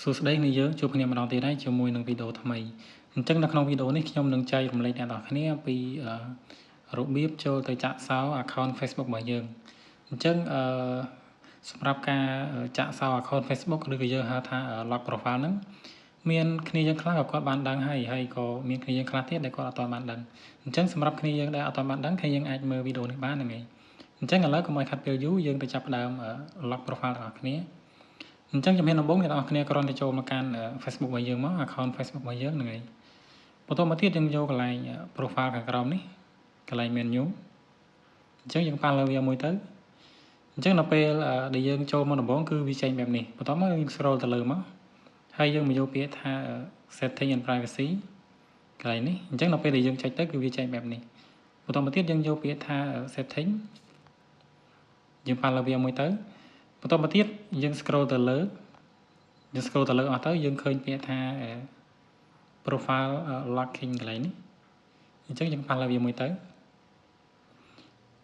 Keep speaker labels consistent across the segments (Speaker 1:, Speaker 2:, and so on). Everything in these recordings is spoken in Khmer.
Speaker 1: សួស្តីអ្នកយើងជួបគ្នាម្ដងទៀតហើយជាមួយនឹងវីដេអូថ្មីអញ្ចឹងនៅក្នុងវីដេអូនេះខ្ញុំនឹងចែករំលែកអ្នកនរគ្នាពីរបៀបចូលទៅចាក់សោ account Facebook របស់យើងអញ្ចឹងសម្រាប់ការចាក់សោ account Facebook ឬក៏យើងហៅថា lock profile ហ្នឹងមានគ្នាយើងខ្លះក៏គាត់បានដឹងហើយក៏មានគ្នាយើងខ្លះទៀតដែលគាត់អត់ទាន់បានដឹងអញ្ចឹងសម្រាប់គ្នាយើងដែលអត់ទាន់បានដឹងគឺយើងអាចមើលវីដេអូនេះបានហ្នឹងឯងអញ្ចឹងឥឡូវកុំឲ្យខាត់ពេលយូរយើងទៅចាប់ផ្ដើម lock profile របស់គ្នាអញ្ចឹងជំហានដំបូងអ្នកនរគ្នាគ្រាន់តែចូលមកកាន់ Facebook របស់យើងមក account Facebook របស់យើងហ្នឹងហើយបន្តមកទៀតយើងយកកន្លែង profile ខាងក្រោមនេះកន្លែង menu អញ្ចឹងយើងប៉ះលើវាមួយទៅអញ្ចឹងដល់ពេលដែលយើងចូលមកដំបូងគឺវាចេញបែបនេះបន្តមកយើង scroll ទៅលើមកហើយយើងមកយកពាក្យថា setting and privacy កន្លែងនេះអញ្ចឹងដល់ពេលដែលយើងចុចទៅគឺវាចេញបែបនេះបន្តមកទៀតយើងយកពាក្យថា setting យើងប៉ះលើវាមួយទៅបន្តមកទៀតយើង scroll ទៅលើអស់ទៅយើងឃើញពាក្យថា profile locking កន្លែងនេះអញ្ចឹងយើងប៉ះលើវាមួយទៅ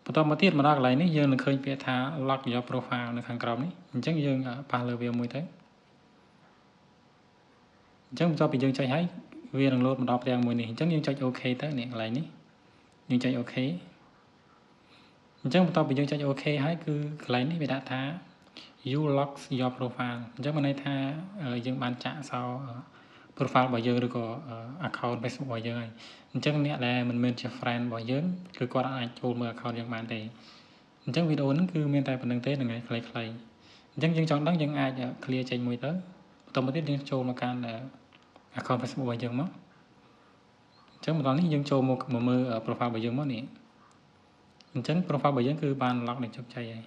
Speaker 1: បន្តមកទៀតមកដល់កន្លែងនេះយើងនឹងឃើញពាក្យថា lock your profile នៅខាងក្រោមនេះអញ្ចឹងយើងប៉ះលើវាមួយទៅអញ្ចឹងបន្ទាប់ពីយើងចុចហើយវានឹងលោតមកដល់ផ្ទាំងមួយនេះអញ្ចឹងយើងចុច OK ទៅនេះកន្លែងនេះយើងចុច OK អញ្ចឹងបន្ទាប់ពីយើងចុច OK ហើយគឺកន្លែងនេះវាដាក់ថា you lock your profile អញ្ចឹងមានន័យថាយើងបានចាក់សោ profile របស់យើងឬក៏ account Facebook របស់យើងហើយអញ្ចឹងអ្នកដែលមិនមែនជា friend របស់យើងគឺគាត់អាចចូលមើល account យើងបានទេអញ្ចឹងវីដេអូហ្នឹងគឺមានតែប៉ុណ្្នឹងទេហ្នឹងហើយខ្លីៗអញ្ចឹងយើងចង់ដឹងយើងអាច clear ចេញមួយទៅបន្តមកទៀតយើងចូលមកកាន់ account Facebook របស់យើងមកអញ្ចឹងម្ដងនេះយើងចូលមកមើល profile របស់យើងមកនេះអញ្ចឹង profile របស់យើងគឺបាន lock នឹងជោគជ័យហើយ